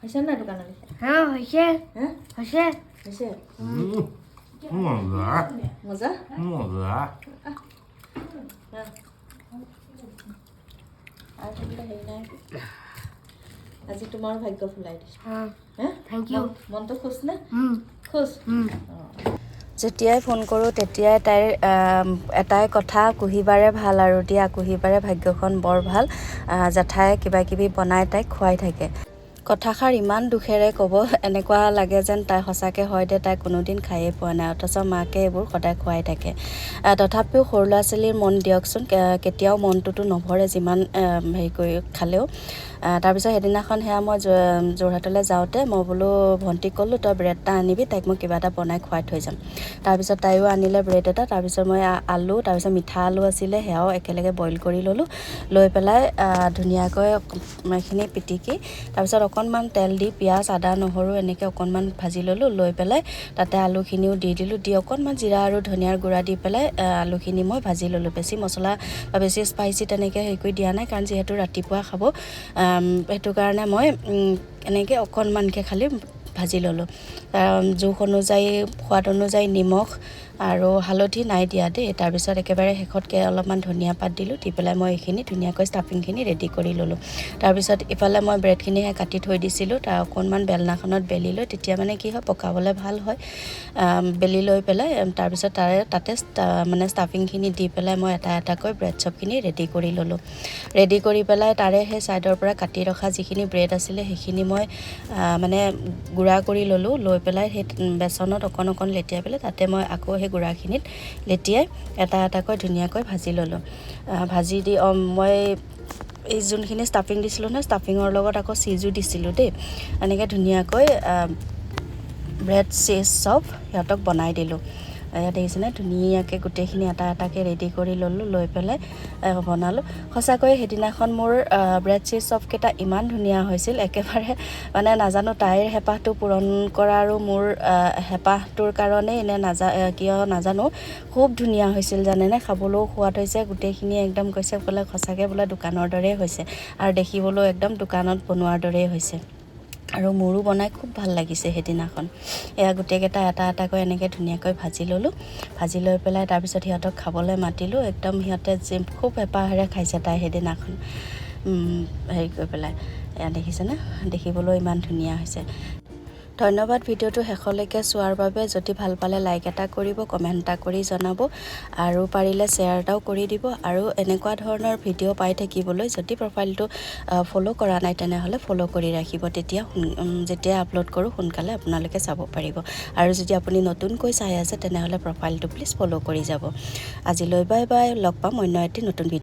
হৈছে নাই দোকানত হৈছে হৈছে হৈছে মজা মজা মজা আৰু থাকিলে হেৰি নাই আজি তোমাৰ ভাগ্য ফুলাই দিছে থেংক ইউ মনটো খুচ নে খুচ যেতিয়াই ফোন কৰোঁ তেতিয়াই তাইৰ এটাই কথা কুহিবাৰে ভাল আৰু দিয়া কুহিবাৰে ভাগ্যখন বৰ ভাল জেঠাই কিবা কিবি বনাই তাইক খুৱাই থাকে কথাষাৰ ইমান দুখেৰে ক'ব এনেকুৱা লাগে যেন তাই সঁচাকৈ হয় দে তাই কোনোদিন খায়েই পোৱা নাই অথচ মাকে এইবোৰ সদায় খুৱাই থাকে তথাপিও সৰু ল'ৰা ছোৱালীৰ মন দিয়কচোন কেতিয়াও মনটোতো নভৰে যিমান হেৰি কৰি খালেও তাৰপিছত সেইদিনাখন সেয়া মই যোৰহাটলৈ যাওঁতে মই বোলো ভণ্টিক ক'লোঁ তই ব্ৰেড এটা আনিবি তাইক মই কিবা এটা বনাই খুৱাই থৈ যাম তাৰপিছত তাইও আনিলে ব্ৰেড এটা তাৰপিছত মই আলু তাৰপিছত মিঠা আলু আছিলে সেয়াও একেলগে বইল কৰি ল'লোঁ লৈ পেলাই ধুনীয়াকৈ এইখিনি পিটিকি তাৰপিছত অকণমান তেল দি পিঁয়াজ আদা নহৰু এনেকৈ অকণমান ভাজি ল'লোঁ লৈ পেলাই তাতে আলুখিনিও দি দিলোঁ দি অকণমান জিৰা আৰু ধনিয়াৰ গুড়া দি পেলাই আলুখিনি মই ভাজি ল'লোঁ বেছি মছলা বা বেছি স্পাইচি তেনেকৈ হেৰি কৰি দিয়া নাই কাৰণ যিহেতু ৰাতিপুৱা খাব সেইটো কাৰণে মই এনেকৈ অকণমানকৈ খালি ভাজি ল'লোঁ জোখ অনুযায়ী সোৱাদ অনুযায়ী নিমখ আৰু হালধি নাই দিয়া দেই তাৰপিছত একেবাৰে শেষতকৈ অলপমান ধনিয়া পাত দিলোঁ দি পেলাই মই এইখিনি ধুনীয়াকৈ ষ্টাফিংখিনি ৰেডি কৰি ল'লোঁ তাৰপিছত ইফালে মই ব্ৰেডখিনি কাটি থৈ দিছিলোঁ তাৰ অকণমান বেলনাখনত বেলি লৈ তেতিয়া মানে কি হয় পকাবলৈ ভাল হয় বেলি লৈ পেলাই তাৰপিছত তাতে মানে ষ্টাফিংখিনি দি পেলাই মই এটা এটাকৈ ব্ৰেড চপখিনি ৰেডি কৰি ল'লোঁ ৰেডি কৰি পেলাই তাৰে সেই ছাইডৰ পৰা কাটি ৰখা যিখিনি ব্ৰেড আছিলে সেইখিনি মই মানে গুড়া কৰি ল'লোঁ লৈ পেলাই সেই বেচনত অকণ অকণ লেটিয়াই পেলাই তাতে মই আকৌ সেই গুড়াখিনিত লেটিয়াই এটা এটাকৈ ধুনীয়াকৈ ভাজি ল'লোঁ ভাজি দি মই এই যোনখিনি ষ্টাফিং দিছিলোঁ নহয় ষ্টাফিঙৰ লগত আকৌ চীজো দিছিলোঁ দেই এনেকৈ ধুনীয়াকৈ ব্ৰেড চীজ চব সিহঁতক বনাই দিলোঁ ইয়াত দেখিছেনে ধুনীয়াকৈ গোটেইখিনি এটা এটাকৈ ৰেডি কৰি ল'লোঁ লৈ পেলাই বনালোঁ সঁচাকৈ সেইদিনাখন মোৰ ব্ৰেড চীজ চপকেইটা ইমান ধুনীয়া হৈছিল একেবাৰে মানে নাজানো তাইৰ হেঁপাহটো পূৰণ কৰা আৰু মোৰ হেঁপাহটোৰ কাৰণেই এনে কিয় নাজানো খুব ধুনীয়া হৈছিল জানেনে খাবলৈও সোৱাদ হৈছে গোটেইখিনি একদম কৈছে বোলে সঁচাকৈ বোলে দোকানৰ দৰেই হৈছে আৰু দেখিবলৈও একদম দোকানত বনোৱাৰ দৰেই হৈছে আৰু মোৰো বনাই খুব ভাল লাগিছে সেইদিনাখন এয়া গোটেইকেইটা এটা এটাকৈ এনেকৈ ধুনীয়াকৈ ভাজি ল'লোঁ ভাজি লৈ পেলাই তাৰপিছত সিহঁতক খাবলৈ মাতিলোঁ একদম সিহঁতে খুব হেঁপাহেৰে খাইছে তাই সেইদিনাখন হেৰি কৰি পেলাই এয়া দেখিছেনে দেখিবলৈ ইমান ধুনীয়া হৈছে ধন্যবাদ ভিডিঅ'টো শেষলৈকে চোৱাৰ বাবে যদি ভাল পালে লাইক এটা কৰিব কমেণ্ট এটা কৰি জনাব আৰু পাৰিলে শ্বেয়াৰ এটাও কৰি দিব আৰু এনেকুৱা ধৰণৰ ভিডিঅ' পাই থাকিবলৈ যদি প্ৰফাইলটো ফ'ল' কৰা নাই তেনেহ'লে ফ'ল' কৰি ৰাখিব তেতিয়া যেতিয়া আপলোড কৰোঁ সোনকালে আপোনালোকে চাব পাৰিব আৰু যদি আপুনি নতুনকৈ চাই আছে তেনেহ'লে প্ৰফাইলটো প্লিজ ফ'ল' কৰি যাব আজিলৈ বাই বাই লগ পাম অন্য এটি নতুন ভিডিঅ'